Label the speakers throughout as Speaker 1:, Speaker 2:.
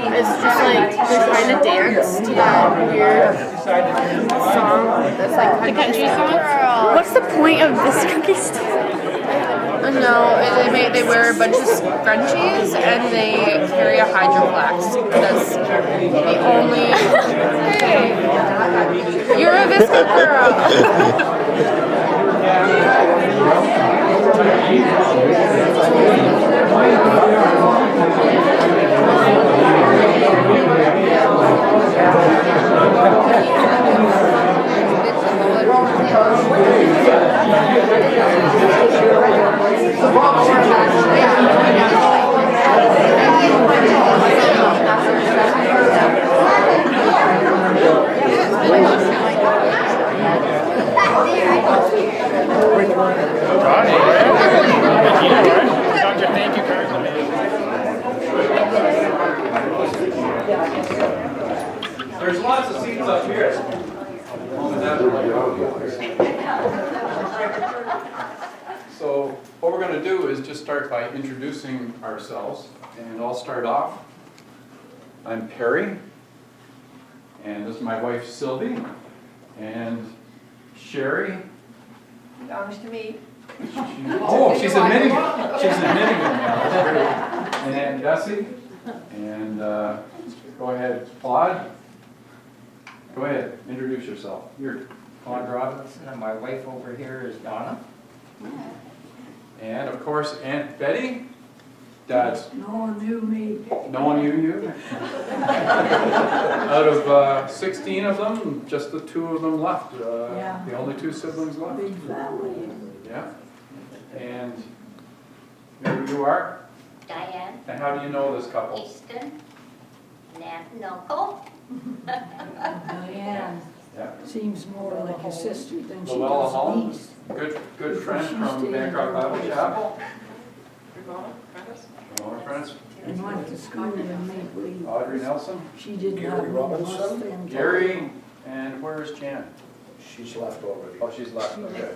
Speaker 1: It's just like they're trying to dance to that weird song that's like the country song. What's the point of this cookie stuff? No, they wear a bunch of scrunchies and they carry a hydroflax. That's the only. Hey, you're a biscuit girl.
Speaker 2: There's lots of seats up here. So what we're going to do is just start by introducing ourselves, and I'll start off. I'm Perry, and this is my wife Sylvie, and Sherry.
Speaker 3: Nice to meet.
Speaker 2: Oh, she's admitting it. She's admitting it now. And Bessie, and go ahead, Claude. Go ahead, introduce yourself. You're
Speaker 4: Claude Robinson, and my wife over here is Donna.
Speaker 2: And of course, Aunt Betty. Dad's.
Speaker 3: No one knew me.
Speaker 2: No one knew you? Out of 16 of them, just the 2 of them left.
Speaker 3: Yeah.
Speaker 2: The only 2 siblings left.
Speaker 3: Big family.
Speaker 2: Yeah. And who you are?
Speaker 5: Diane,
Speaker 2: And how do you know this couple?
Speaker 5: Easton, Nat, and Uncle.
Speaker 3: Diane
Speaker 2: Yeah.
Speaker 3: seems more like a sister than she
Speaker 2: Luella
Speaker 3: does
Speaker 2: Hall,
Speaker 3: a niece.
Speaker 2: good friend from Bancroft Bible Chapel. Hello, friends.
Speaker 3: And went to school in Maple.
Speaker 2: Audrey Nelson.
Speaker 3: She didn't
Speaker 6: Gary
Speaker 3: have no
Speaker 6: Robinson.
Speaker 3: Mustang.
Speaker 2: Gary, and where's Jan?
Speaker 6: She's left already.
Speaker 2: Oh, she's left, okay.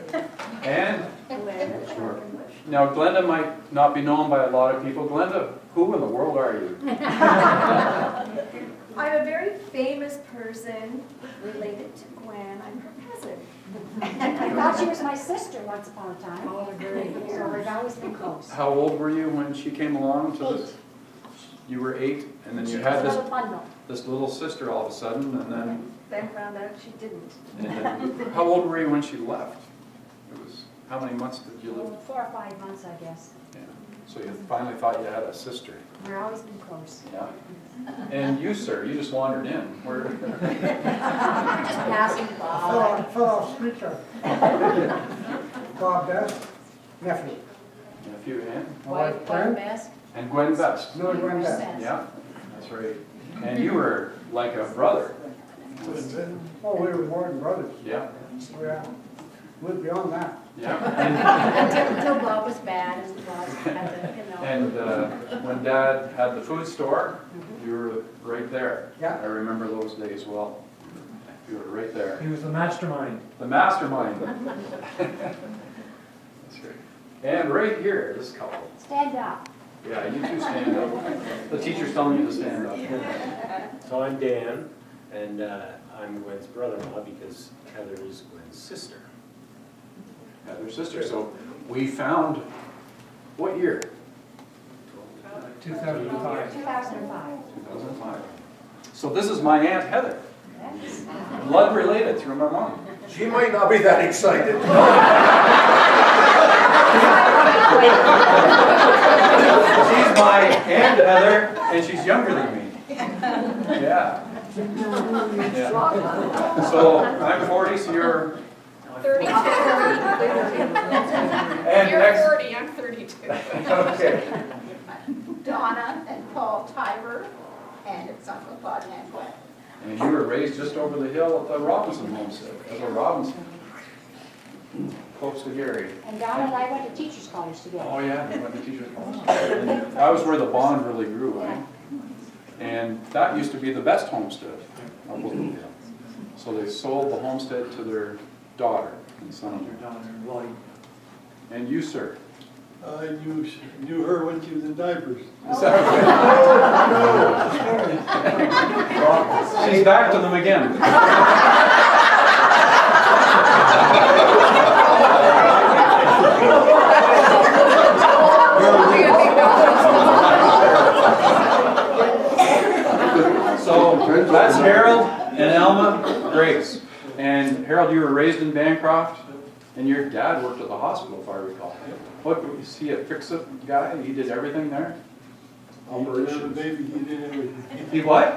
Speaker 2: And, now Glenda might not be known by a lot of people. Glenda, who in the world are you?
Speaker 7: I'm a very famous person related to Gwen. I'm her cousin.
Speaker 8: I thought she was my sister once upon a time.
Speaker 3: All great.
Speaker 8: So we've always been close.
Speaker 2: How old were you when she came along to this?
Speaker 8: 8.
Speaker 2: You were 8, and then
Speaker 8: She
Speaker 2: you
Speaker 8: was
Speaker 2: had
Speaker 8: a
Speaker 2: this
Speaker 8: little bundle.
Speaker 2: little sister all of a sudden, and
Speaker 7: Then found out she didn't.
Speaker 2: then how old were you when she left? It was, how many months did you live?
Speaker 8: 4 or 5 months, I guess.
Speaker 2: Yeah. So you finally thought you had a sister.
Speaker 8: We've always been close.
Speaker 2: Yeah. And you, sir, you just wandered in. Where?
Speaker 8: Just passing by.
Speaker 6: Fellow speaker. Bob Best, nephew.
Speaker 2: Nephew and?
Speaker 6: My wife Gwen.
Speaker 8: Best.
Speaker 2: And Gwen Best.
Speaker 6: No, Gwen Best.
Speaker 2: Yeah, that's right. And you were like a brother.
Speaker 6: Oh, we were more than brothers.
Speaker 2: Yeah.
Speaker 6: Yeah. Moved beyond that.
Speaker 2: Yeah.
Speaker 8: Until Bob was bad and Bob had the, you know.
Speaker 2: And when Dad had the food store, you were right there.
Speaker 6: Yeah.
Speaker 2: I remember those days well. You were right there.
Speaker 9: He was the mastermind.
Speaker 2: The mastermind. That's great. And right here, this couple.
Speaker 8: Stand up.
Speaker 2: Yeah, you two stand up. The teacher's telling you to stand up.
Speaker 9: So I'm Dan, and I'm Gwen's brother-in-law because Heather is Gwen's sister.
Speaker 2: Heather's sister. So we found, what year?
Speaker 9: 2005.
Speaker 8: 2005.
Speaker 2: 2005. So this is my Aunt Heather.
Speaker 8: Yes.
Speaker 2: Blood related through my mom.
Speaker 10: She might not be that excited.
Speaker 2: She's my Aunt Heather, and she's younger than me. Yeah. Yeah. So I'm 40, so you're...
Speaker 7: 32.
Speaker 2: And
Speaker 8: You're
Speaker 2: next...
Speaker 8: 40, I'm 32.
Speaker 2: Okay.
Speaker 5: Donna and Paul Tiber, and it's Uncle Claude and Gwen.
Speaker 2: And you were raised just over the hill at the Robinson homestead, at the Robinson. Close to Gary.
Speaker 5: And Donna and I went to teachers' college together.
Speaker 2: Oh yeah, we went to teachers' college. And that was where the bond really grew, eh? And that used to be the best homestead up over the hill. So they sold the homestead to their daughter and son-in-law. And you, sir?
Speaker 11: I knew her when she was in diapers.
Speaker 2: Is that right? She's back to them again. So that's Harold and Alma Grace. And Harold, you were raised in Bancroft, and your dad worked at the hospital, if I recall. What, is he a fix-it guy? He did everything there?
Speaker 11: He delivered babies, he did everything.
Speaker 2: He what?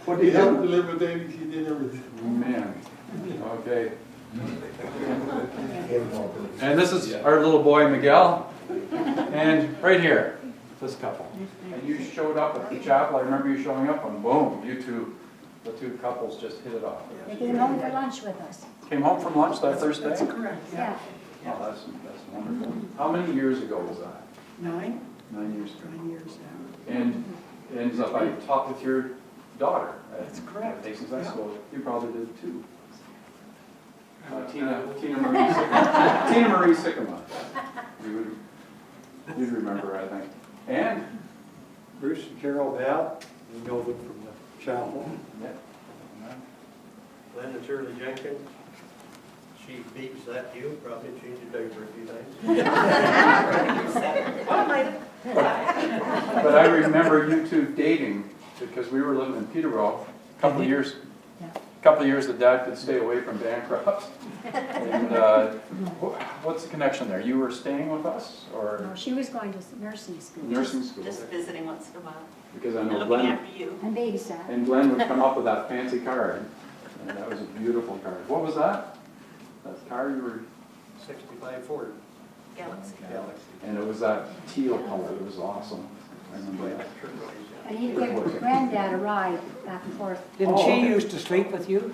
Speaker 2: What did
Speaker 11: He
Speaker 2: he
Speaker 11: helped
Speaker 2: do?
Speaker 11: deliver babies, he did everything.
Speaker 2: Man, okay. And this is our little boy Miguel, and right here, this couple. And you showed up at the chapel, I remember you showing up, and boom, the two couples just hit it off.
Speaker 12: They came home for lunch with us.
Speaker 2: Came home from lunch that Thursday?
Speaker 3: That's correct,
Speaker 12: Yeah.
Speaker 2: Oh, that's wonderful. How many years ago was that?
Speaker 3: 9
Speaker 2: 9 years ago.
Speaker 3: years now.
Speaker 2: And so I taught with your daughter at
Speaker 3: That's correct.
Speaker 2: at Mason's High School. You probably did too. Tina Marie Sycamore. You'd remember, I think. And
Speaker 11: Bruce and Carol Bell, you know them from the chapel.
Speaker 2: yeah.
Speaker 10: Linda Shirley Jenkins, she beeps at you, probably changed your diaper a few times.
Speaker 2: But I remember you two dating because we were living in Peterborough a couple of years. Couple of years that Dad could stay away from Bancroft. And what's the connection there? You were staying with us, or
Speaker 12: No, she was going to nursing school.
Speaker 2: nursing school?
Speaker 8: Just visiting once in a while.
Speaker 2: Because I
Speaker 8: And
Speaker 2: know
Speaker 8: looking
Speaker 2: Glenn
Speaker 8: after you.
Speaker 12: And babysat.
Speaker 2: and Glenn would come up with that fancy card, and that was a beautiful card. What was that? That card you were,
Speaker 10: 65 Ford.
Speaker 8: Galaxy.
Speaker 10: Galaxy.
Speaker 2: and it was that teal color. It was awesome. I remember that.
Speaker 12: And he'd give Granddad a ride back and forth.
Speaker 6: Didn't she used to sleep with you?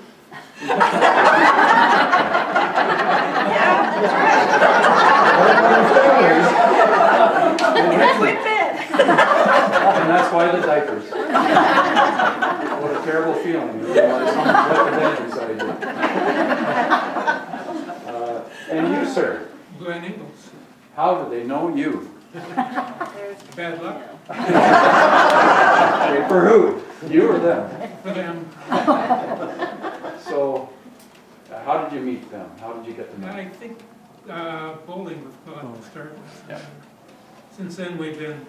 Speaker 2: And that's why the diapers. What a terrible feeling. You realize something's left the bed inside you. And you, sir,
Speaker 11: Glenn Ingalls.
Speaker 2: how did they know you?
Speaker 11: Bad luck
Speaker 2: For who? You or them?
Speaker 11: for them.
Speaker 2: So, how did you meet them? How did you get to know
Speaker 11: I
Speaker 2: them?
Speaker 11: think bowling with Claude to start with.
Speaker 2: Yeah.
Speaker 11: Since then, we've been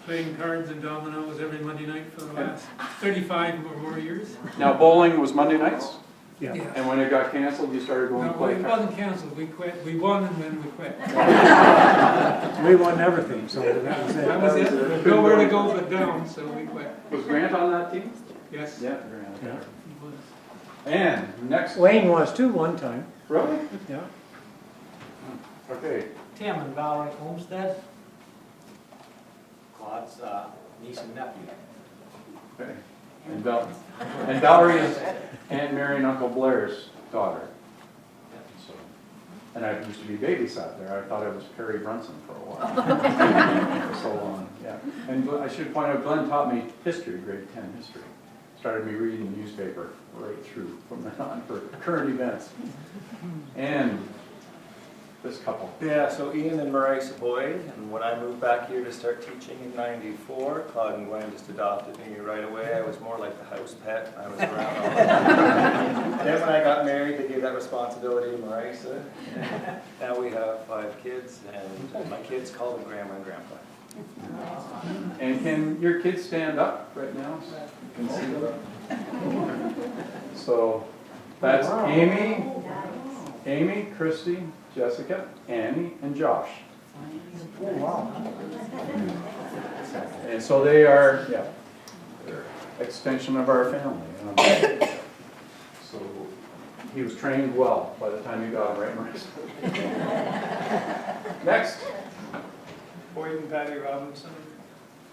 Speaker 11: playing cards and dominoes every Monday night for the last 35 or more years.
Speaker 2: Now, bowling was Monday nights?
Speaker 11: Yeah.
Speaker 2: And when it got canceled, you started going to
Speaker 11: No,
Speaker 2: play
Speaker 11: it
Speaker 2: cards?
Speaker 11: wasn't canceled, we quit, we won and then we quit.
Speaker 6: We won everything, so that was
Speaker 11: That was it, there was nowhere to go but down, so we quit.
Speaker 2: Was Grant on that team?
Speaker 11: Yes.
Speaker 2: Yeah, Grant.
Speaker 6: Yeah.
Speaker 11: He was.
Speaker 2: And next.
Speaker 6: Wayne was too one time.
Speaker 2: Really?
Speaker 6: Yeah.
Speaker 2: Okay.
Speaker 4: Tim and Valerie Homestead. Claude's niece and nephew.
Speaker 2: Okay. And Valerie is Aunt Mary and Uncle Blair's daughter. So, and I used to be babysat there. I thought I was Perry Brunson for a while. For so long, yeah. And I should point out, Glenn taught me history, grade 10 history. Started me reading the newspaper right through from then on for current events. And this couple.
Speaker 13: Yeah, so Ian and Marisa Boyd, and when I moved back here to start teaching in '94, Claude and Gwen just adopted me right away. I was more like the house pet. I was around all the time. Then when I got married, they gave that responsibility to Marisa. Now we have 5 kids, and my kids call them Grandma and Grandpa.
Speaker 2: And can your kids stand up right now? So you can see them. So That's Amy, Christy, Jessica, Annie, and Josh. And so they are, yeah, they're extension of our family. So he was trained well by the time you got him, right, Marissa? Next.
Speaker 6: Boyd and Patty Robinson,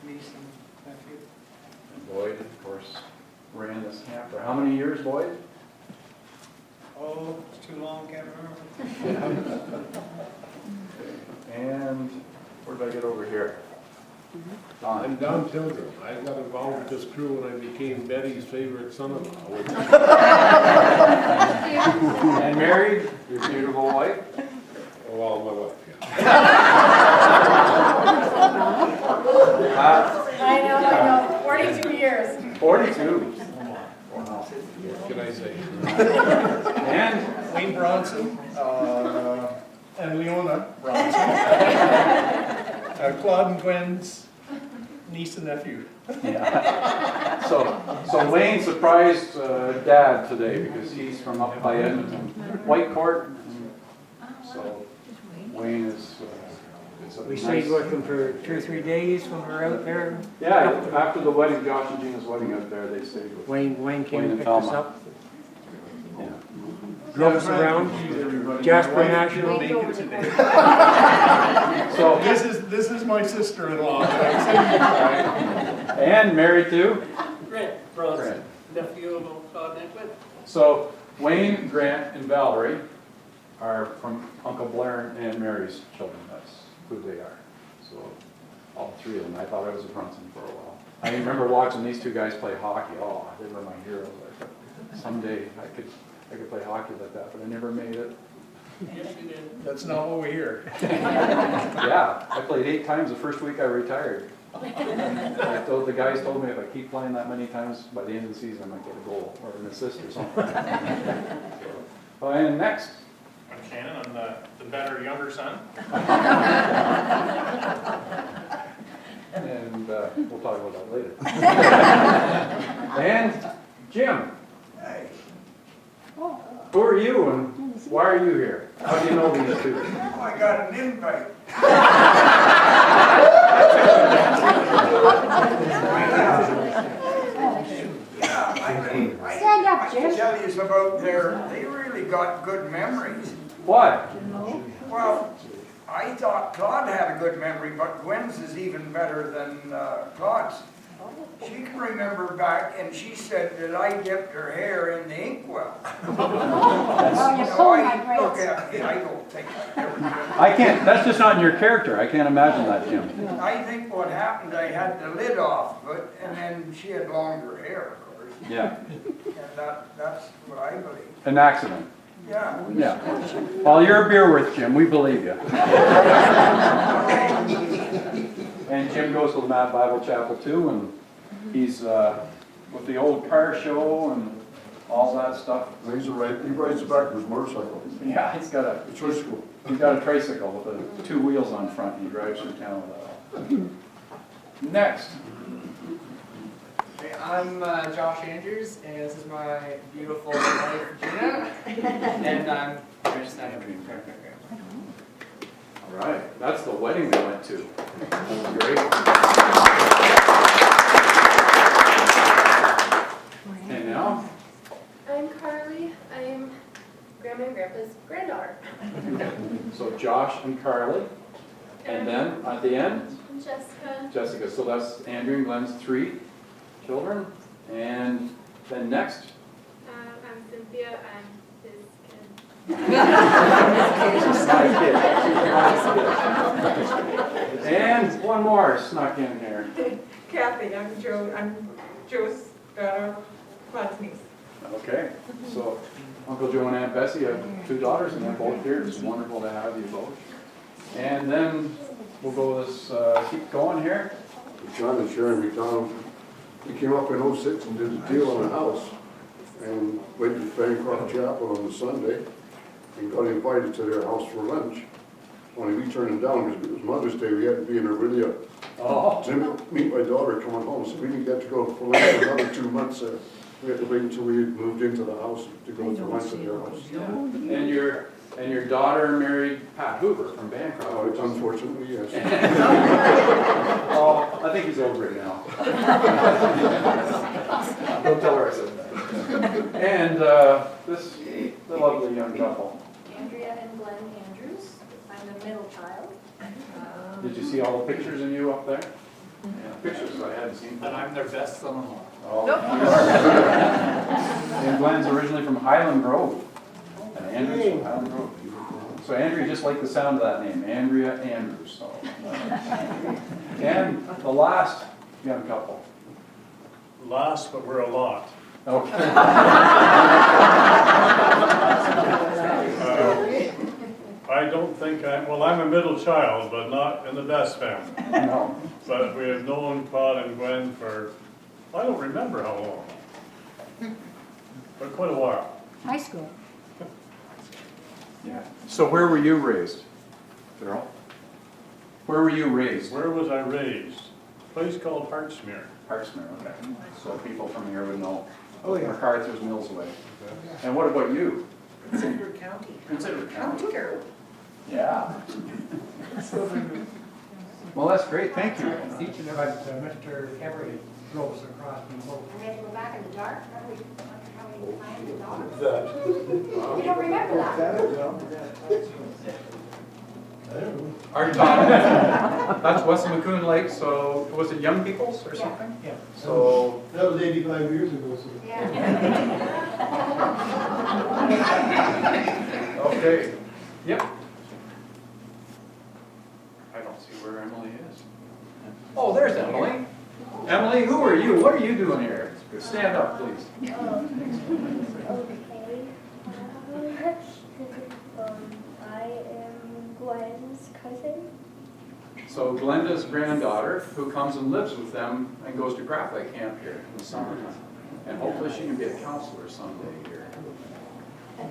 Speaker 6: niece and nephew.
Speaker 2: And Boyd, of course, ran this camp for how many years, Boyd?
Speaker 6: Oh, it's too long, can't remember.
Speaker 2: And where did I get over here? Don.
Speaker 14: I'm Don Pilgrim. I got involved with this crew when I became Betty's favorite son-in-law.
Speaker 2: And married, your beautiful wife?
Speaker 14: Well, my wife, yeah.
Speaker 1: I know, 42 years.
Speaker 2: 42.
Speaker 14: What can I say?
Speaker 2: And
Speaker 10: Wayne Bronson, and Leona Bronson. Claude and Gwen's niece and nephew.
Speaker 2: yeah. So Wayne surprised Dad today because he's from up by Edmonton, White Court. So Wayne is.
Speaker 6: We stayed with them for 2 or 3 days when we were out there.
Speaker 2: Yeah, after the wedding, Josh and Gina's wedding out there, they stayed with
Speaker 6: Wayne came
Speaker 2: Wayne
Speaker 6: and
Speaker 2: and
Speaker 6: picked us
Speaker 2: Thelma.
Speaker 6: up,
Speaker 2: Yeah.
Speaker 6: drove us around, Jasper National.
Speaker 10: Make it today.
Speaker 2: So
Speaker 10: This is my sister-in-law.
Speaker 2: and married to
Speaker 11: Grant Bronson,
Speaker 2: Grant.
Speaker 11: nephew of Claude and Gwen.
Speaker 2: So Wayne, Grant, and Valerie are from Uncle Blair and Mary's children. That's who they are. So all three of them. I thought I was a Brunson for a while. I remember watching these two guys play hockey. Oh, they were my heroes. I thought someday I could play hockey like that, but I never made it.
Speaker 11: Yes, you did.
Speaker 10: That's not what we hear.
Speaker 2: Yeah, I played 8 times the first week I retired. The guys told me if I keep playing that many times, by the end of the season I might get a goal or an assist or something. So, and next.
Speaker 15: I'm Shannon, I'm the better younger son.
Speaker 2: And we'll talk about that later. And Jim.
Speaker 10: Hey.
Speaker 2: Who are you and why are you here? How do you know these two?
Speaker 10: I got an invite.
Speaker 12: Stand up,
Speaker 10: I
Speaker 12: Jim.
Speaker 10: can tell you about they really got good memories.
Speaker 2: What?
Speaker 10: Well, I thought Todd had a good memory, but Gwen's is even better than Todd's. She can remember back, and she said that I dipped her hair in the inkwell.
Speaker 12: Oh, you pulled my
Speaker 10: Look
Speaker 12: braids.
Speaker 10: at me, I don't think I ever did.
Speaker 2: I can't, that's just not in your character. I can't imagine that, Jim.
Speaker 10: I think what happened, I had the lid off of it, and then she had longer hair, of course.
Speaker 2: Yeah.
Speaker 10: And that's what I believe.
Speaker 2: An accident.
Speaker 10: Yeah.
Speaker 2: Yeah. Well, you're a beer worth, Jim. We believe you. And Jim goes to the Mad Bible Chapel too, and he's with the old car show and all that stuff.
Speaker 14: He rides a backwards motorcycle.
Speaker 2: Yeah, he's got a tricycle with 2 wheels on front. He drives through town with that. Next.
Speaker 16: I'm Josh Andrews, and this is my beautiful wife, Gina, and I'm just not having
Speaker 2: All right, that's the wedding we went to. That was great. And now?
Speaker 1: I'm Carly. I'm Grandma and Grandpa's granddaughter.
Speaker 2: So Josh and Carly. And then at the end?
Speaker 1: Jessica.
Speaker 2: Jessica. So that's Andrew and Glenn's 3 children. And then next?
Speaker 1: I'm Cynthia. I'm his kid.
Speaker 2: And one more snuck in here.
Speaker 17: Kathy, I'm Joe's daughter, Claude's niece.
Speaker 2: Okay, so Uncle Joe and Aunt Bessie have 2 daughters, and they're both here. It's wonderful to have you both. And then we'll go this, keep going here.
Speaker 14: John and Sharon McDonald, we came up in '06 and did a deal on a house and went to Bancroft Chapel on the Sunday and got invited to their house for lunch. Only we turned it down because it was Mother's Day. We had to be in Orillia to meet my daughter coming home, so we didn't get to go for lunch for another 2 months. We had to wait until we moved into the house to go for lunch at their house.
Speaker 2: And your daughter married Pat Hoover from Bancroft.
Speaker 14: Oh, unfortunately, yes.
Speaker 2: Oh, I think he's over it now. Don't tell her I said that. And this the lovely young couple.
Speaker 7: Andrea and Glenn Andrews. I'm the middle child.
Speaker 2: Did you see all the pictures of you up there? Yeah, pictures I hadn't seen.
Speaker 6: And I'm their best son-in-law.
Speaker 2: Oh. And Glenn's originally from Highland Grove. And Andrew's from Highland Grove. So Andrea just liked the sound of that name, Andrea Andrews. So. And the last young couple.
Speaker 15: Last, but we're a lot.
Speaker 2: Okay.
Speaker 15: I don't think I'm a middle child, but not in the best family.
Speaker 2: No.
Speaker 15: But we have known Claude and Gwen for, I don't remember how long, but quite a while.
Speaker 12: High school.
Speaker 2: Yeah. So where were you raised, Daryl? Where were you raised?
Speaker 15: Where was I raised? A place called Hartsmere.
Speaker 2: Hartsmere, okay. So people from here would know. Oh, yeah. MacArthur's Mills Way. And what about you?
Speaker 17: Consider County.
Speaker 2: Consider County.
Speaker 17: Girl.
Speaker 2: Yeah. Well, that's great. Thank you.
Speaker 16: Teaching about Mr. Emery drove us across the boat.
Speaker 12: I had to go back in the dark. How we find the dog? You don't remember that?
Speaker 2: Our top, that's West McCoon Lake, so was it Young People's or something?
Speaker 16: Yeah.
Speaker 2: So.
Speaker 14: That was 85 years ago, so.
Speaker 12: Yeah.
Speaker 2: Okay. Yep. I don't see where Emily is. Oh, there's Emily. Emily, who are you? What are you doing here? Stand up, please.
Speaker 7: I am Gwen's cousin.
Speaker 2: So Glenda's granddaughter, who comes and lives with them and goes to Graphite camp here in the summertime. And hopefully she can be a counselor someday here. I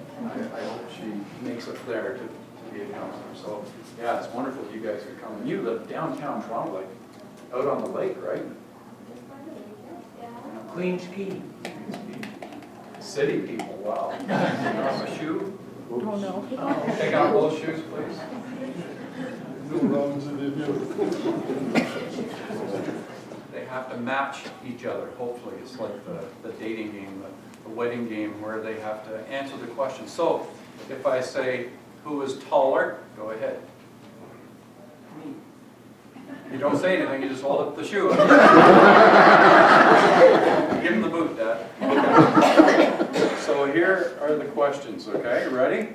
Speaker 2: hope she makes it there to be a counselor. So yeah, it's wonderful you guys could come. And you live downtown Toronto, like out on the lake, right?
Speaker 16: Queen's Key.
Speaker 2: City people, wow. You have a shoe?
Speaker 12: Oh, no.
Speaker 2: Take out those shoes, please. They have to match each other, hopefully. It's like the dating game, the wedding game, where they have to answer the question. So, if I say, who is taller? Go ahead. You don't say anything, you just hold up the shoe. Give him the boot, Dad. Okay. So here are the questions, okay? Ready?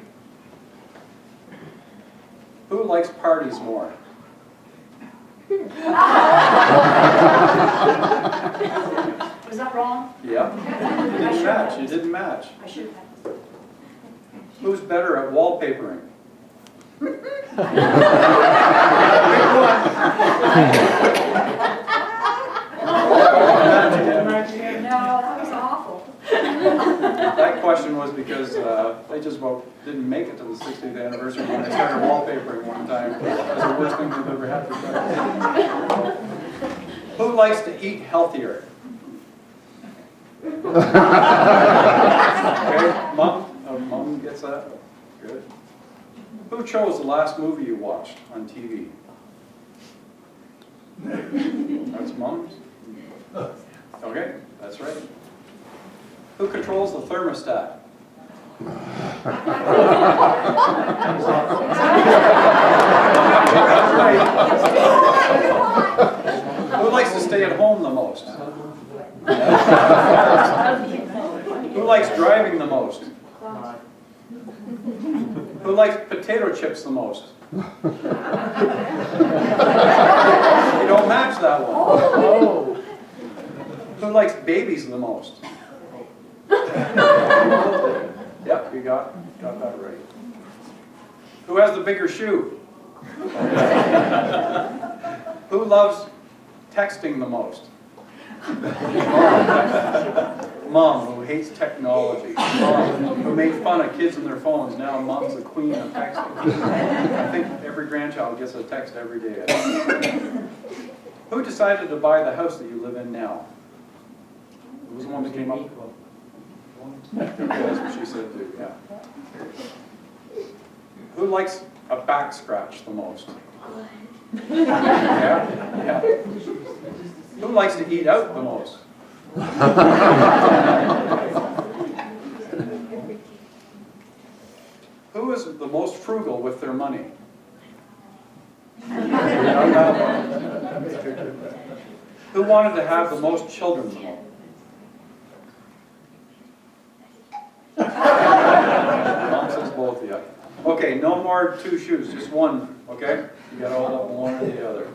Speaker 2: Who likes parties more?
Speaker 12: Was that wrong?
Speaker 2: Yep. You didn't match. You didn't match.
Speaker 12: I should have.
Speaker 2: Who's better at wallpapering?
Speaker 12: No, that was awful.
Speaker 2: That question was because they just about didn't make it to the 60th anniversary when they started wallpapering one time. That was the worst thing they've ever had to try. Who likes to eat healthier? Okay, Mom gets that? Good. Who chose the last movie you watched on TV? That's Mom's? Okay, that's right. Who controls the thermostat? Who likes to stay at home the most? Who likes driving the most? Who likes potato chips the most? You don't match that one. Oh. Who likes babies the most? Yep, you got that right. Who has the bigger shoe? Who loves texting the most? Mom, who hates technology. Mom, who made fun of kids and their phones. Now Mom's the queen of texting. I think every grandchild gets a text every day. Who decided to buy the house that you live in now? Who was the one that came up? That's what she said too, yeah. Who likes a back scratch the most? Yeah, yeah. Who likes to eat out the most? Who is the most frugal with their money? Who wanted to have the most children the most? Mom says both of you. Okay, no more two shoes, just one, okay? You gotta hold up one or the other.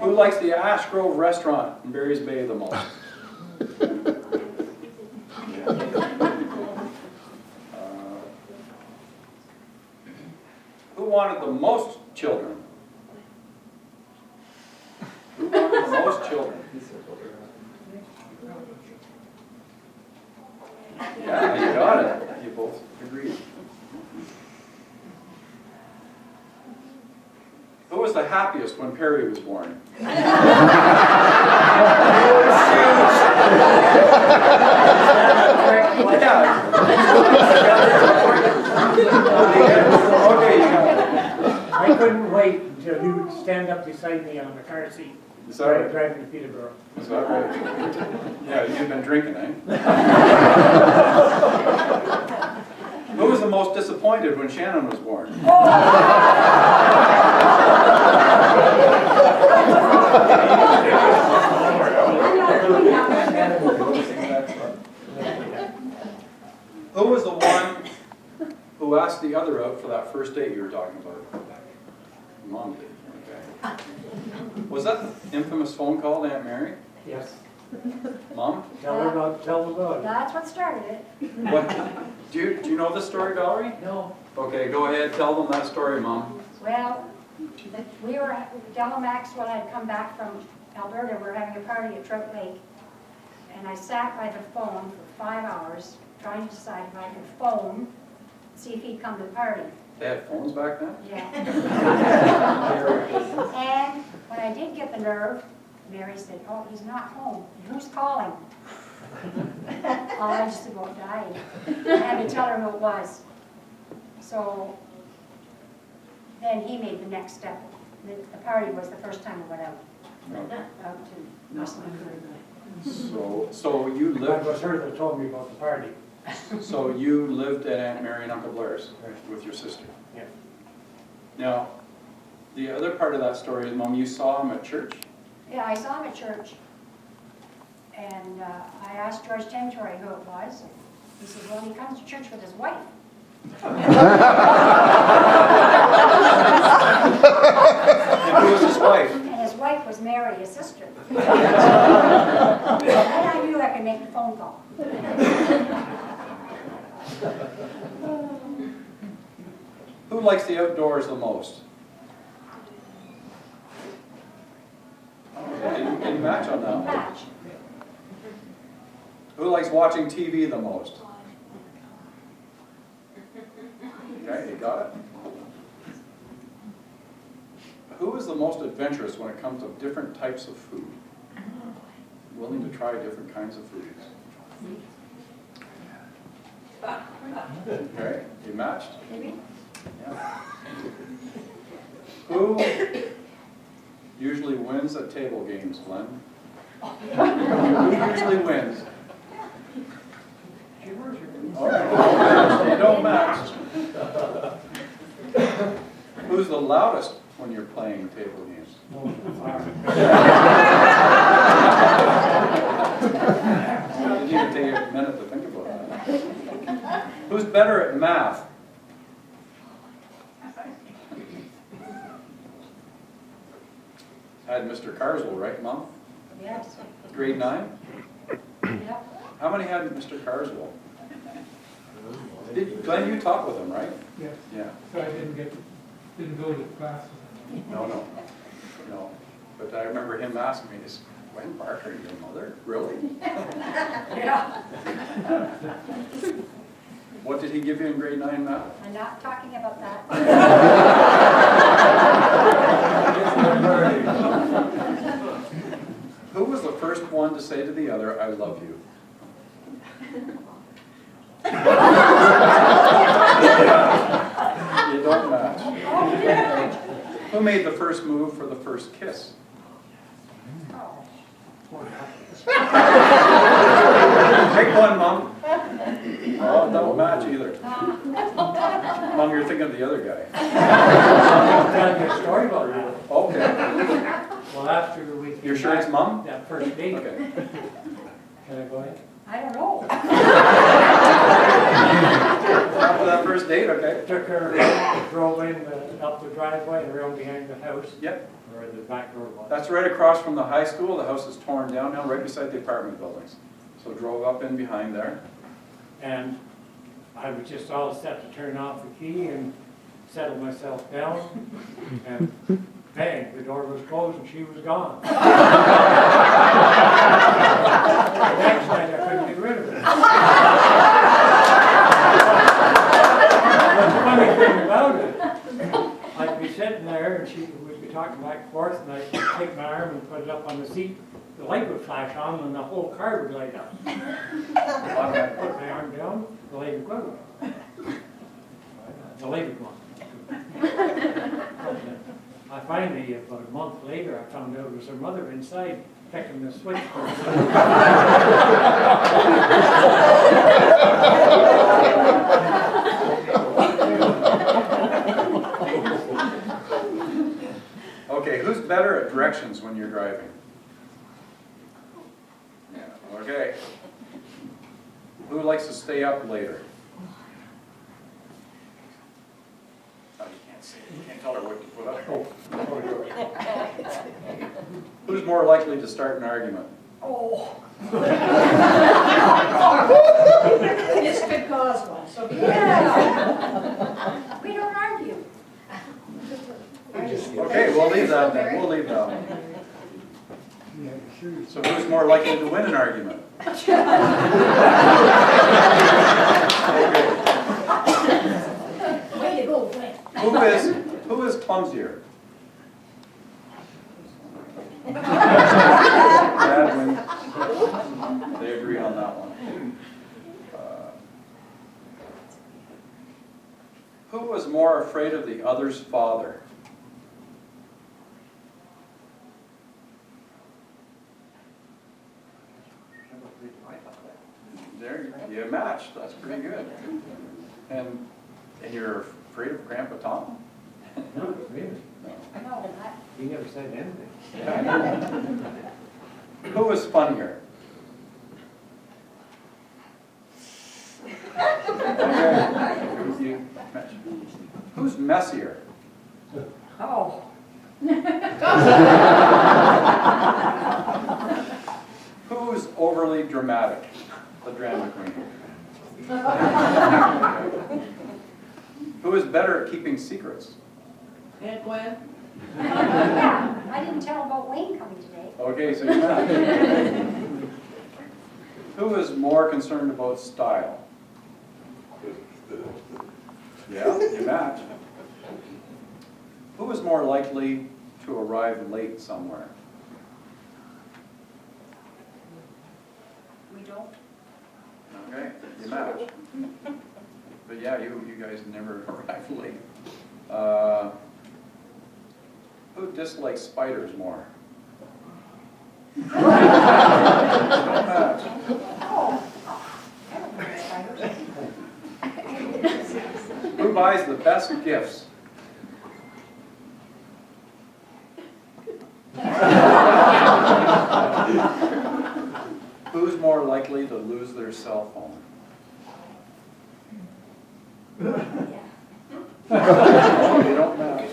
Speaker 2: Who likes the Ash Grove restaurant in Barry's Bay the most? Who wanted the most children? Who wanted the most children? Yeah, you got it. You both agreed. Who was the happiest when Perry was born?
Speaker 6: I couldn't wait until he would stand up beside me on the car seat, driving to Peterborough.
Speaker 2: Is that right? Yeah, you've been drinking, eh? Who was the most disappointed when Shannon was born? Who was the one who asked the other out for that first date you were talking about? Mom did, okay. Was that the infamous phone call to Aunt Mary?
Speaker 6: Yes.
Speaker 2: Mom?
Speaker 6: Tell them about it.
Speaker 12: That's what started it.
Speaker 2: What? Do you know this story, Valerie?
Speaker 6: No.
Speaker 2: Okay, go ahead, tell them that story, Mom.
Speaker 12: Well, we were, Della Maxwell had come back from Alberta. We were having a party at Trout Lake. And I sat by the phone for 5 hours trying to decide if I could phone, see if he'd come to the party.
Speaker 2: They had phones back then?
Speaker 12: Yeah. And when I did get the nerve, Mary said, "Oh, he's not home. Who's calling?" I just about died. I had to tell her who it was. So then he made the next step. The party was the first time I went out. Out to
Speaker 2: So you
Speaker 6: That
Speaker 2: lived,
Speaker 6: was her that told me about the party.
Speaker 2: so you lived at Aunt Mary and Uncle Blair's with your sister?
Speaker 6: Yeah.
Speaker 2: Now, the other part of that story is, Mom, you saw him at church?
Speaker 12: Yeah, I saw him at church. And I asked George Tentori who it was. He said, well, he comes to church with his wife.
Speaker 2: And who was his wife?
Speaker 12: And his wife was Mary, his sister. And I knew I could make the phone call.
Speaker 2: Who likes the outdoors the most? Any match on that one?
Speaker 12: Match.
Speaker 2: Who likes watching TV the most? Okay, you got it. Who is the most adventurous when it comes to different types of food? Willing to try different kinds of foods? Okay, you matched?
Speaker 12: Maybe?
Speaker 2: Yeah. Who usually wins at table games, Glenn? Who usually wins? Oh, you don't match. Who's the loudest when you're playing table games? You need to take a minute to think about that. Who's better at math? Had Mr. Carswell, right, Mom?
Speaker 12: Yes.
Speaker 2: Grade 9?
Speaker 12: Yep.
Speaker 2: How many had Mr. Carswell? Glenn, you taught with him, right?
Speaker 11: Yes.
Speaker 2: Yeah.
Speaker 11: So I didn't go to class.
Speaker 2: No. But I remember him asking me, is Gwen Barker your mother? Really?
Speaker 12: Yeah.
Speaker 2: What did he give you in grade 9 math?
Speaker 12: I'm not talking about that.
Speaker 2: was the first one to say to the other, "I love you"? You don't match. Who made the first move for the first kiss? Pick one, Mom. Oh, don't match either. Mom, you're thinking of the other guy.
Speaker 6: I'll tell you a story about that.
Speaker 2: Okay.
Speaker 6: Well, after we.
Speaker 2: You're sure it's Mom?
Speaker 6: That first date.
Speaker 2: Okay.
Speaker 6: Can I go ahead?
Speaker 12: I don't know.
Speaker 2: After that first date, okay.
Speaker 6: Took her, drove in, up the driveway and around behind the house.
Speaker 2: Yep.
Speaker 6: Or the back door was.
Speaker 2: That's right across from the high school. The house is torn down now, right beside the apartment buildings. So drove up in behind there.
Speaker 6: And I was just all set to turn off the key and settle myself down. And bang, the door was closed and she was gone. The next night I couldn't get rid of her. But the funny thing about it, I'd be sitting there and we'd be talking back and forth and I'd take my arm and put it up on the seat. The light would flash on and the whole car would light up. I'd put my arm down, the light would go away. The light would go on. I finally, about a month later, I found out it was her mother inside fixing the switch for her.
Speaker 2: Okay, who's better at directions when you're driving? Yeah, okay. Who likes to stay up later? Oh, you can't say it. You can't tell her what to put up. Who's more likely to start an argument?
Speaker 3: Oh. This could cause one, so be careful.
Speaker 12: Yeah. We don't argue.
Speaker 2: Okay, we'll leave that then. We'll leave that one. So who's more likely to win an argument? Okay.
Speaker 3: Way to go, Gwen.
Speaker 2: Who is clumsier? They agree on that one. Who was more afraid of the other's father? There, you matched. That's pretty good. And you're afraid of Grandpa Tom?
Speaker 6: No, really?
Speaker 12: No,
Speaker 6: He never said anything.
Speaker 2: Yeah. Who was funnier? Okay. Who's messier?
Speaker 12: Oh.
Speaker 2: Who's overly dramatic? The drama queen. Who is better at keeping secrets?
Speaker 3: Aunt Gwen?
Speaker 12: Yeah, I didn't tell about Wayne coming today.
Speaker 2: Okay, so you're not. Who is more concerned about style? Yeah, you match. Who is more likely to arrive late somewhere?
Speaker 12: We don't.
Speaker 2: Okay, you match. But yeah, you guys never arrive late. Who dislikes spiders more? Don't match. Who buys the best gifts? Who's more likely to lose their cell phone? Oh, you don't match.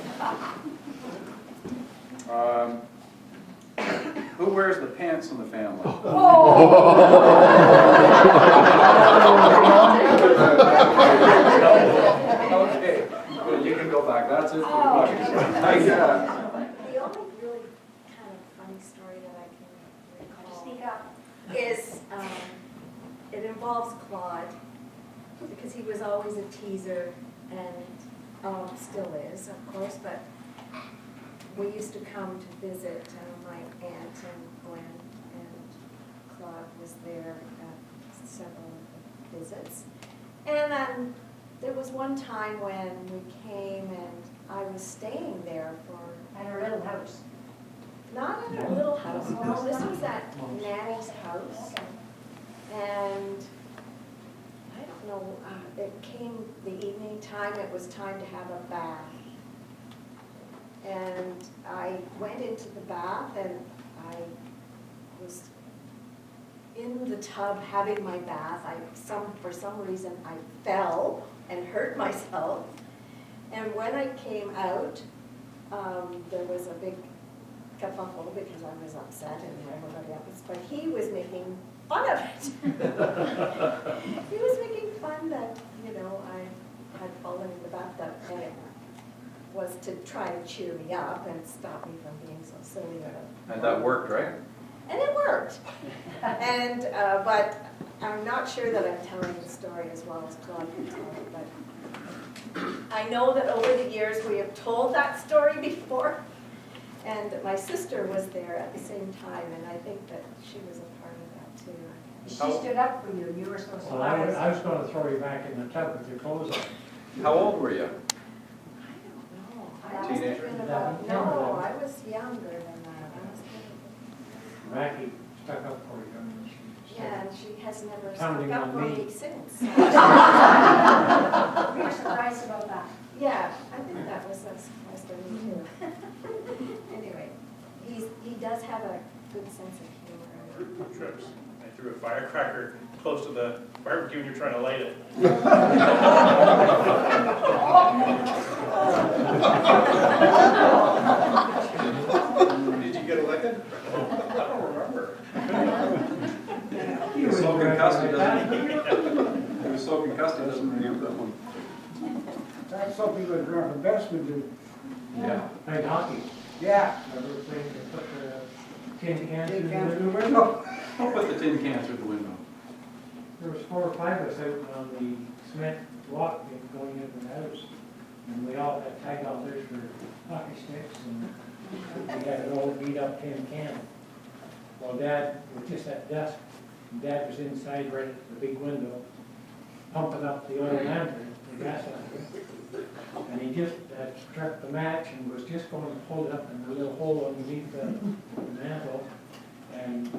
Speaker 2: Who wears the pants in the family? Okay, good, you can go back. That's it for the questions.
Speaker 7: The only really kind of funny story that I can recall
Speaker 12: Speak up.
Speaker 7: is, it involves Claude, because he was always a teaser and still is, of course, but we used to come to visit my aunt and Gwen, was there at several visits. And then there was one time when we came and I was staying there for.
Speaker 12: At our little house.
Speaker 7: Not at our little house, no, this was at Nanny's house. And I don't know, it came the evening time, it was time to have a bath. And I went into the bath and I was in the tub having my bath. For some reason, I fell and hurt myself. And when I came out, there was a big kerfuffle because I was upset and everybody else, but he was making fun of it. He was making fun that, you know, I had fallen in the bathtub, and it was to try to cheer me up and stop me from being so silly.
Speaker 2: And that worked, right?
Speaker 7: And it worked. And, but I'm not sure that I'm telling the story as well as Claude can tell it, but I know that over the years we have told that story before. And my sister was there at the same time, and I think that she was a part of that too.
Speaker 12: She stood up for you, and you were supposed to.
Speaker 6: Well, I was going to throw you back in the tub with your clothes on.
Speaker 2: How old were you?
Speaker 7: I was
Speaker 2: Teenager?
Speaker 7: thinking about, no, I was younger than that. I was thinking,
Speaker 6: Mackie stuck up for you.
Speaker 7: yeah, and she has never
Speaker 6: Pounding
Speaker 7: stuck up
Speaker 6: on
Speaker 7: for
Speaker 6: me.
Speaker 7: me since.
Speaker 12: We were surprised about that.
Speaker 7: Yeah, I think that was a surprise to me too. Anyway, he does have a good sense of humor.
Speaker 15: Trips. I threw a firecracker close to the barbecue and you're trying to light it.
Speaker 2: Did you get elected?
Speaker 15: I don't remember.
Speaker 2: He was so concussed, he doesn't remember that one.
Speaker 10: That's something that Graphite Best would do.
Speaker 2: Yeah.
Speaker 6: Played hockey.
Speaker 10: Yeah.
Speaker 6: Remember playing, they put the tin cans
Speaker 10: Tin
Speaker 6: in
Speaker 10: cans
Speaker 6: the
Speaker 10: through the
Speaker 6: window?
Speaker 10: window.
Speaker 2: Who put the tin can through the window?
Speaker 6: There was 4 or 5 of us out on the cement walk going into the house. And we all had tag out there for hockey sticks, and we had an old beat up tin can. Well, Dad was just at dusk, and Dad was inside right at the big window, pumping up the oil lantern, the gas lantern. And he just struck the match and was just going to hold it up in the little hole underneath the mantle. And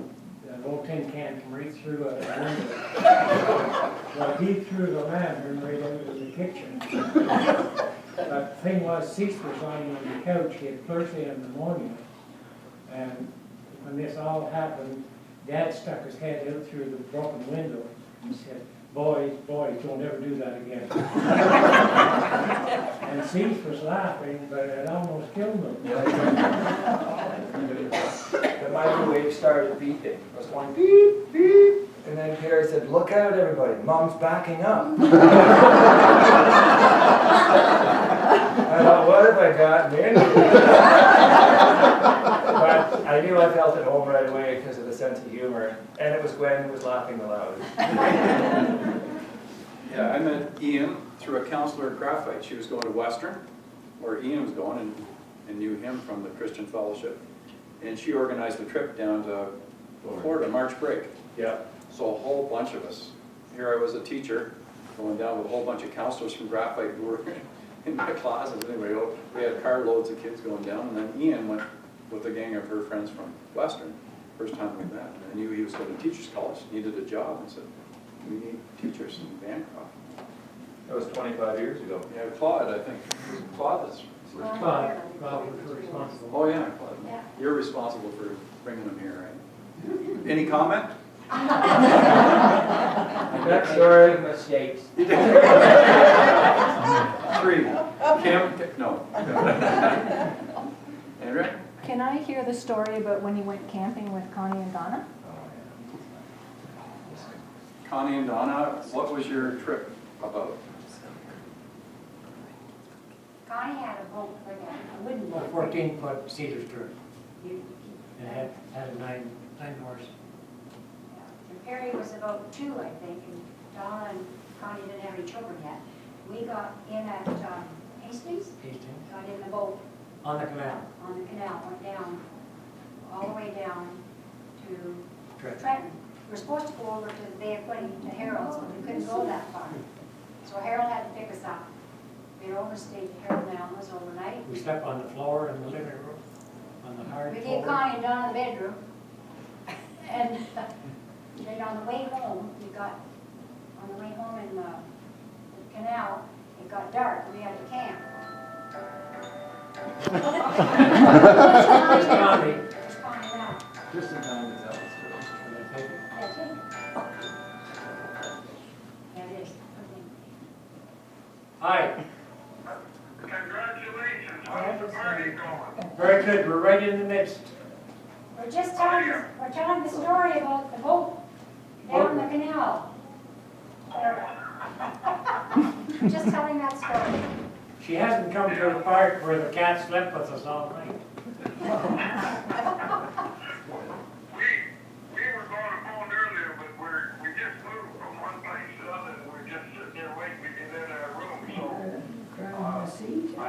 Speaker 6: the old tin can came right through the window. Well, he threw the lantern right into the kitchen. But the thing was, Cease was lying on the couch. He had Thursday and pneumonia. And when this all happened, Dad stuck his head out through the broken window and said, boys, don't ever do that again. And Cease was laughing, but it almost killed him.
Speaker 16: The microwave started beeping. It was going beep, beep. And then Carrie said, look out everybody, Mom's backing up. I thought, what have I gotten into? But I knew I felt at home right away because of the sense of humor. And it was Gwen who was laughing the loudest.
Speaker 2: Yeah, I met Ian through a counselor at Graphite. She was going to Western, where Ian was going, and knew him from the Christian Fellowship. And she organized a trip down to Florida, March break.
Speaker 15: Yeah.
Speaker 2: So a whole bunch of us. Here I was a teacher, going down with a whole bunch of counselors from Graphite who were in my classes. Anyway, we had carloads of kids going down, and then Ian went with a gang of her friends from Western. First time we met. I knew he was going to teachers college, needed a job, and said, we need teachers in Bancroft.
Speaker 13: That was 25 years ago.
Speaker 2: Yeah, Claude, I think. Claude is.
Speaker 6: Claude was responsible.
Speaker 2: Oh, yeah, Claude.
Speaker 12: Yeah.
Speaker 2: You're responsible for bringing them here, right? Any comment?
Speaker 16: Backstory mistakes.
Speaker 2: 3. Kim? No. Andrea?
Speaker 8: Can I hear the story about when you went camping with Connie and Donna?
Speaker 2: Connie and Donna, what was your trip about?
Speaker 12: Connie had a boat, like a wooden boat.
Speaker 6: 14-foot cedar strip.
Speaker 12: You-
Speaker 6: And had a 9 horse.
Speaker 12: And Perry was about 2, I think, and Donna and Connie didn't have any children yet. We got in at Hastings, got in the boat
Speaker 6: On the canal.
Speaker 12: on the canal, went down, all the way down to
Speaker 6: Trenton.
Speaker 12: Trenton. were supposed to go over to the Bay of Quinte to Harold's, but we couldn't go that far. So Harold had to pick us up. We overstayed at Harold and Alma's overnight.
Speaker 6: We slept on the floor in the living room, on the hard
Speaker 12: We
Speaker 6: floor.
Speaker 12: gave Connie and Don the bedroom. And then on the way home, in the canal, it got dark, and we had to camp.
Speaker 6: Where's Connie?
Speaker 12: Where's Connie now?
Speaker 2: Just in time to tell us.
Speaker 12: Yeah, take it. Yeah, it is. Okay.
Speaker 6: Hi.
Speaker 15: Congratulations, how's the party going?
Speaker 6: Very good, we're right in the midst.
Speaker 12: We're telling the story about the boat down the canal. We're just telling that story.
Speaker 6: She hasn't come to the park where the cat slept with us all night.
Speaker 15: We were going to phone earlier, but we just moved from one place to the other, and we're just sitting there waiting to get in our room, so. I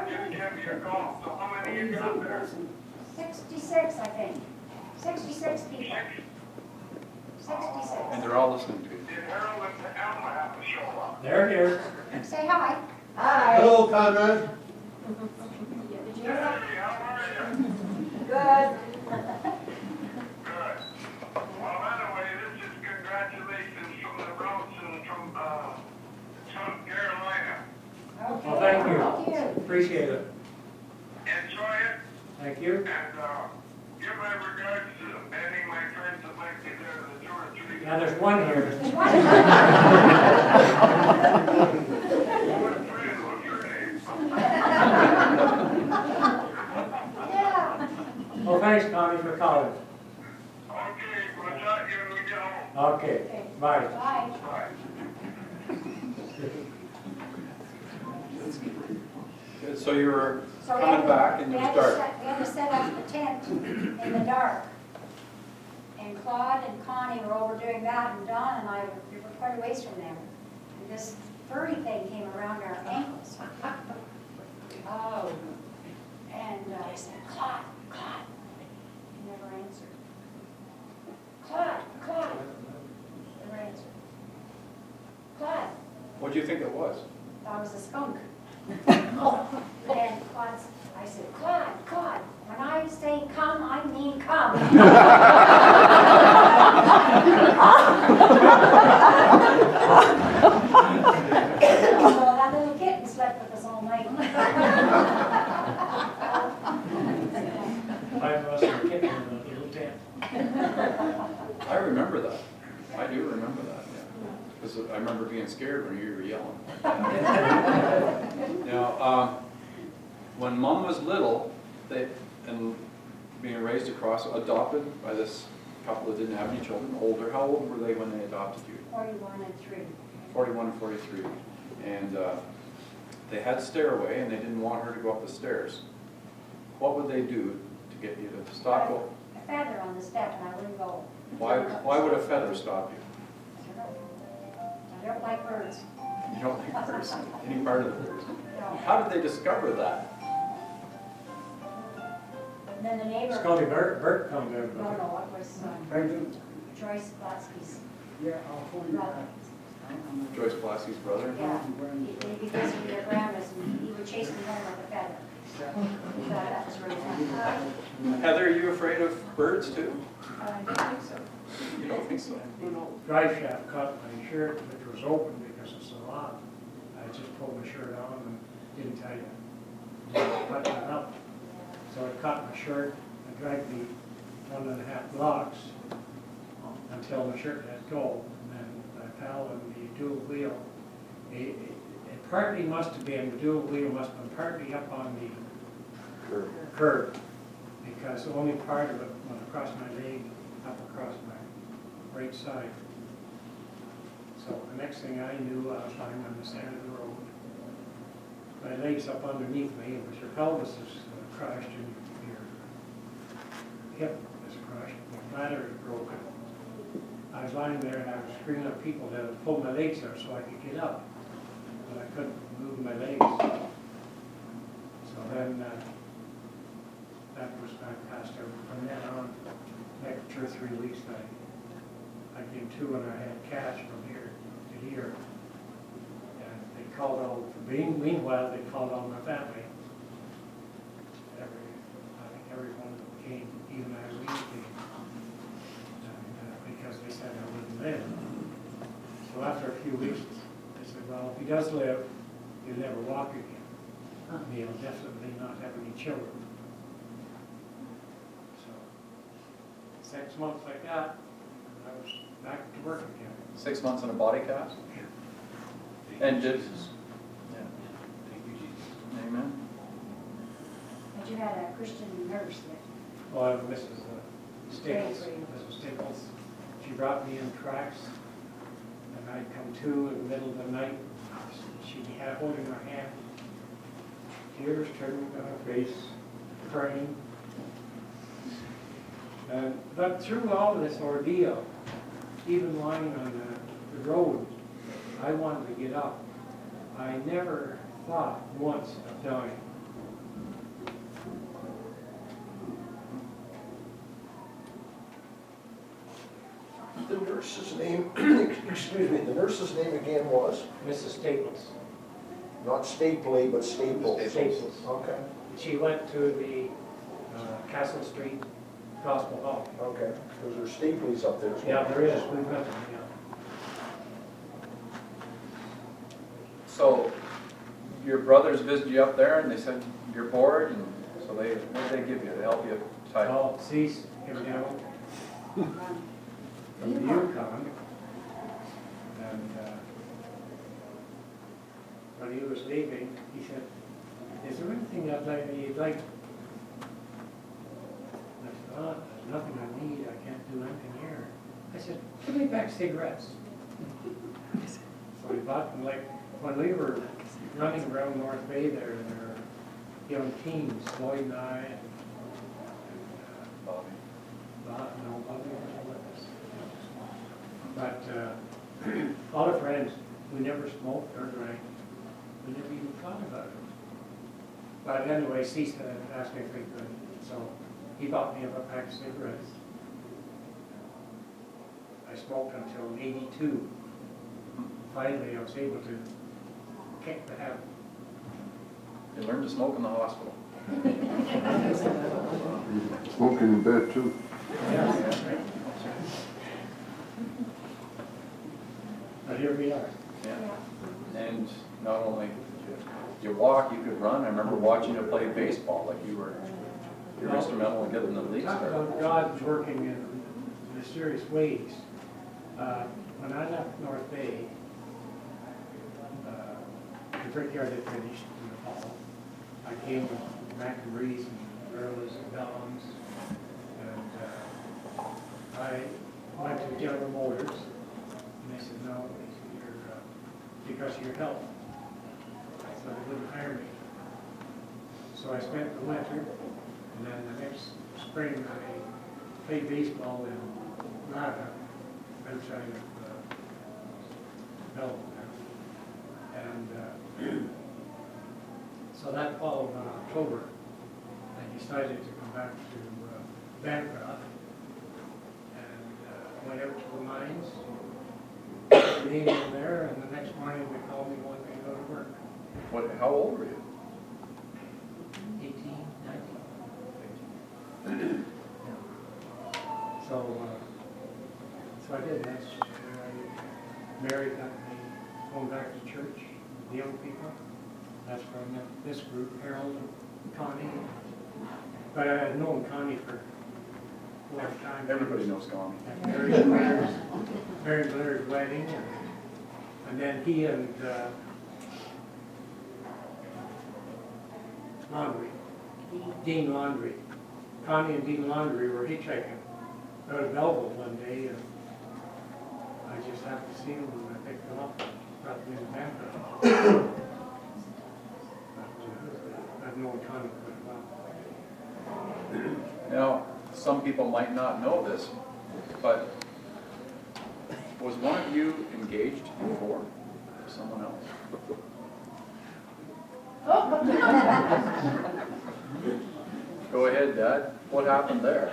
Speaker 15: just gave you a call, so how many you got there?
Speaker 12: 66, I think. 66 people. 66.
Speaker 2: And they're all listening to you.
Speaker 15: Did Harold and Alma have to show up?
Speaker 6: They're here.
Speaker 12: Say hi.
Speaker 7: Hi.
Speaker 14: Hello, Conrad.
Speaker 12: Did you hear that?
Speaker 15: Hey, how are you?
Speaker 7: Good.
Speaker 15: Good. Well, anyway, this is congratulations from the Routes and from South Carolina.
Speaker 12: Okay.
Speaker 6: Well, thank you.
Speaker 12: Thank you.
Speaker 6: Appreciate it.
Speaker 15: Enjoy it,
Speaker 6: Thank you.
Speaker 15: and give my regards to any of my friends that might be there, the two or three.
Speaker 6: Yeah, there's one here.
Speaker 15: What friend, what's your name?
Speaker 12: Yeah.
Speaker 6: Well, thanks, Connie, for calling.
Speaker 15: Okay, we'll talk to you when we get home.
Speaker 6: Okay, bye.
Speaker 12: Bye.
Speaker 15: Bye.
Speaker 2: So you were
Speaker 12: So we
Speaker 2: coming
Speaker 12: had
Speaker 2: back and
Speaker 12: we
Speaker 2: you
Speaker 12: had to
Speaker 2: start.
Speaker 12: set- We had to set up the tent in the dark. And Claude and Connie were over doing that, and Don and I we were quite a ways from them. And this furry thing came around our ankles. Oh. And I said, Claude, Claude. He never answered. Claude, Claude. Never answered. Claude.
Speaker 2: What do you think it was?
Speaker 12: Thought it was a skunk. And Claude, I said, Claude, Claude, when I say come, I mean come. So that little kitten slept with us all night.
Speaker 6: Five of us are kicking in the little tent.
Speaker 2: I remember that. I do remember that, yeah. Because I remember being scared when you were yelling. Now, when Mom was little, and being raised across, adopted by this couple that didn't have any children, older, how old were they when they adopted you?
Speaker 12: 41 and 3.
Speaker 2: 41 and 43. And they had stairway and they didn't want her to go up the stairs. What would they do to get you to stop?
Speaker 12: A feather on the step and I wouldn't go.
Speaker 2: Why would a feather stop you?
Speaker 12: I don't like birds.
Speaker 2: You don't like birds, any part of the birds.
Speaker 12: No.
Speaker 2: How did they discover that?
Speaker 12: And then the neighbor.
Speaker 6: Scully Bert comes in.
Speaker 12: No, it was Joyce Blatsky's brother.
Speaker 2: Joyce Plasky's brother?
Speaker 12: Yeah, he'd be visiting their grandmas and he would chase me home like a feather. So that was really fun.
Speaker 2: Heather, are you afraid of birds too?
Speaker 12: I don't think so.
Speaker 2: You don't think so? Who knows?
Speaker 6: Drive shaft cut my shirt, which was open because it's a lot. I just pulled my shirt on and didn't tell you. Just cut it up. So I cut my shirt and dragged me 1.5 blocks until my shirt let go. And then I fell in the dual wheel. It partly must have been, the dual wheel must have been partly up on the curb. Because only part of it went across my leg, up across my right side. So the next thing I knew, I was lying on the side of the road. My leg's up underneath me, and your pelvis is crushed, and your hip is crushed, my bladder is broken. I was lying there, and I was screaming at people to pull my legs out so I could get up, but I couldn't move my legs. So then, that was my passed out. From then on, next 2 or 3 weeks, I gave came to and I had cash from here to here. And they called all, meanwhile, they called all my family. I think everyone came, even Irene came. And, because they said I wouldn't live. So after a few weeks, they said, well, if he does live, he'll never walk again. And he'll definitely not have any children. So 6 months like that, I was back to work again.
Speaker 2: 6 months in a body cast? And did, yeah.
Speaker 6: Thank you, Jesus.
Speaker 2: Amen.
Speaker 12: But you had a Christian nurse there.
Speaker 6: Well, Mrs. Staples, Mrs. Staples, she brought me in tracks, and I'd come to in the middle of the night. She'd have holding my hand, tears turning down her face, praying. But through all this ordeal, even lying on the road, I wanted to get up. I never thought once of dying.
Speaker 8: The nurse's name, excuse me, the nurse's name again was?
Speaker 6: Mrs. Staples.
Speaker 8: Not Stapley, but Staples.
Speaker 6: Staples.
Speaker 8: Okay.
Speaker 6: She went to the Castle Street Gospel Hall.
Speaker 8: Okay. Because there's Stapleys up there as well.
Speaker 6: Yeah, there is. We've got them, yeah.
Speaker 2: So your brothers visited you up there and they said you're bored, and so what did they give you to help you type?
Speaker 6: Oh, cease him down from the Yukon. And when he was leaving, he said, is there anything you'd like? And I said, oh, there's nothing I need. I can't do anything here. I said, give me back cigarettes. So we bought them, like, when we were running around North Bay there, and there were young teens, Lloyd and I, and
Speaker 2: Bobby.
Speaker 6: no, Bobby wasn't with us. But all our friends, we never smoked or drank. We never even thought about it. But anyway, Cease asked me if we could, so he bought me a pack of cigarettes. I smoked until '82. Finally, I was able to kick the habit.
Speaker 2: You learned to smoke in the hospital.
Speaker 14: Smoking in bed too.
Speaker 6: Yeah. But here we are.
Speaker 2: Yeah. And not only you walk, you could run. I remember watching you play baseball, like you were instrumental in getting the league
Speaker 6: Talk
Speaker 2: started.
Speaker 6: about God working in mysterious ways. When I left North Bay, the brickyard had finished in the fall. I came with Macamrees and Gorillas and Bellums, and I went to General Motors, and they said, no, because of your health. So they wouldn't hire me. So I spent the winter, and then the next spring I played baseball in Rada, outside of Belleville. And so that fall of October, I decided to come back to Bancroft, and went out to the mines, being in there, and the next morning they called me one day to go to work.
Speaker 2: How old were you?
Speaker 6: 18, 19. So I did. That's I married, got me going back to church, the young people. That's where I met this group, Harold and Connie. But I had known Connie for a long time.
Speaker 2: Everybody knows Connie.
Speaker 6: Mary Blair's wedding, and then he and Dean Laundrie. Connie and Dean Laundrie were hitchhiking out of Belleville one day, and I just happened to see them, and I picked them up and brought them into Bancroft. I've known Connie quite a while.
Speaker 2: Now, some people might not know this, but was one of you engaged before to someone else? Go ahead, Dad. What happened there?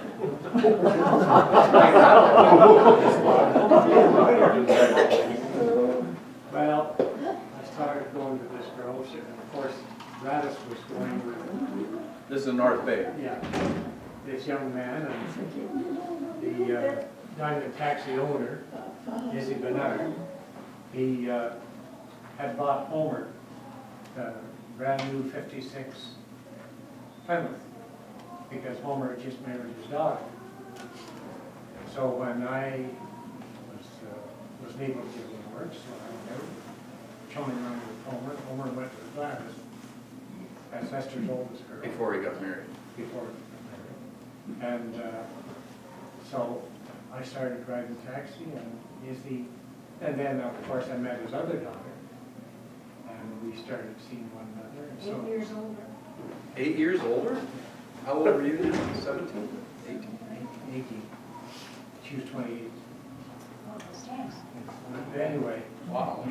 Speaker 6: was going with,
Speaker 2: This is North Bay.
Speaker 6: yeah, this young man, and the Diamond Taxi owner, Izzy Bernard, he had bought Homer, a brand new 56 Plymouth, because Homer had just married his daughter. So when I was able to get him work, so I went out, chumming around with Homer. Homer went to Gladys, as Esther's oldest girl.
Speaker 2: Before he got married.
Speaker 6: Before he got married. And so I started driving taxi, and then of course I met his other daughter, and we started seeing one another. And so
Speaker 12: 8 years older.
Speaker 2: 8 years older? How old were you then? 17? 18?
Speaker 6: 18. She was 28.
Speaker 12: Oh, those times.
Speaker 6: Anyway,
Speaker 2: Wow.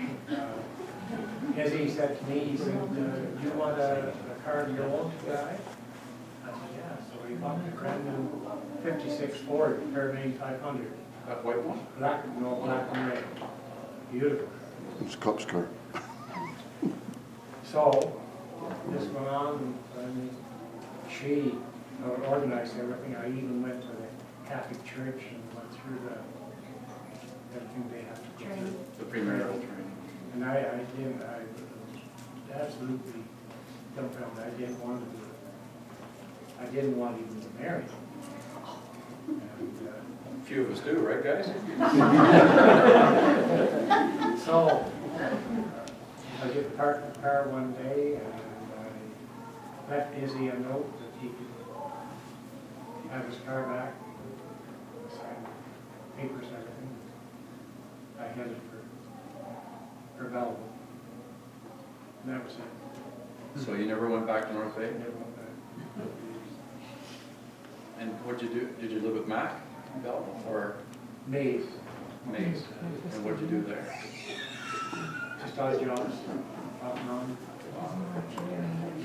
Speaker 6: as he said to me, he said, do you want a car of your own to drive? I said, yeah. So he bought a brand new 56 Ford, Fairlane 500.
Speaker 2: That white one?
Speaker 6: Black and red. Beautiful.
Speaker 14: It's a cop's car.
Speaker 6: So, this went on, and she organized everything. I even went to the Catholic church and went through everything they have to go through.
Speaker 2: The premarital training.
Speaker 6: And I was absolutely dumbfounded. I didn't want to do it. I didn't want even to marry. And,
Speaker 2: A few of us do, right, guys?
Speaker 6: so, I get parked in the car one day, and I left Izzy a note that he could have his car back, sign papers, everything. I headed for Belleville. And that was it.
Speaker 2: So you never went back to North Bay?
Speaker 6: Never went back.
Speaker 2: And what'd you do? Did you live with Mac in Belleville or
Speaker 6: Maze.
Speaker 2: Maze? And what'd you do there?
Speaker 6: Just odd jobs, off and on.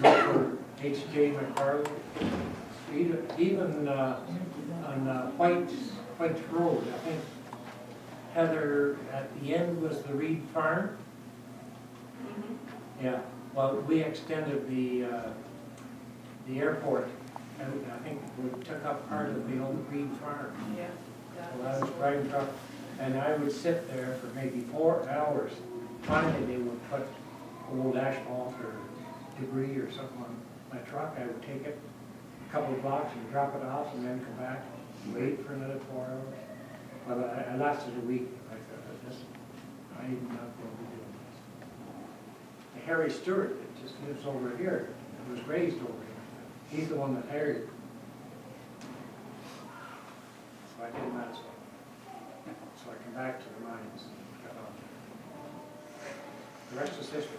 Speaker 6: Drove for H.J. McFarlane. Even on White Road, I think Heather, at the end was the Reed Farm. Yeah, well, we extended the airport, and I think we took up part of the old Reed Farm.
Speaker 17: Yeah.
Speaker 6: Well, I was driving truck, and I would sit there for maybe 4 hours. Finally, they would put old asphalt or debris or something on my truck. I would take it a couple of blocks and drop it off, and then come back, wait for another 4 hours. Well, I lasted a week. I thought, I'm not going to be doing this. Harry Stewart, that just lives over here, was raised over here. He's the one that hired me. So I did that. So I come back to the mines and got on. The rest is history.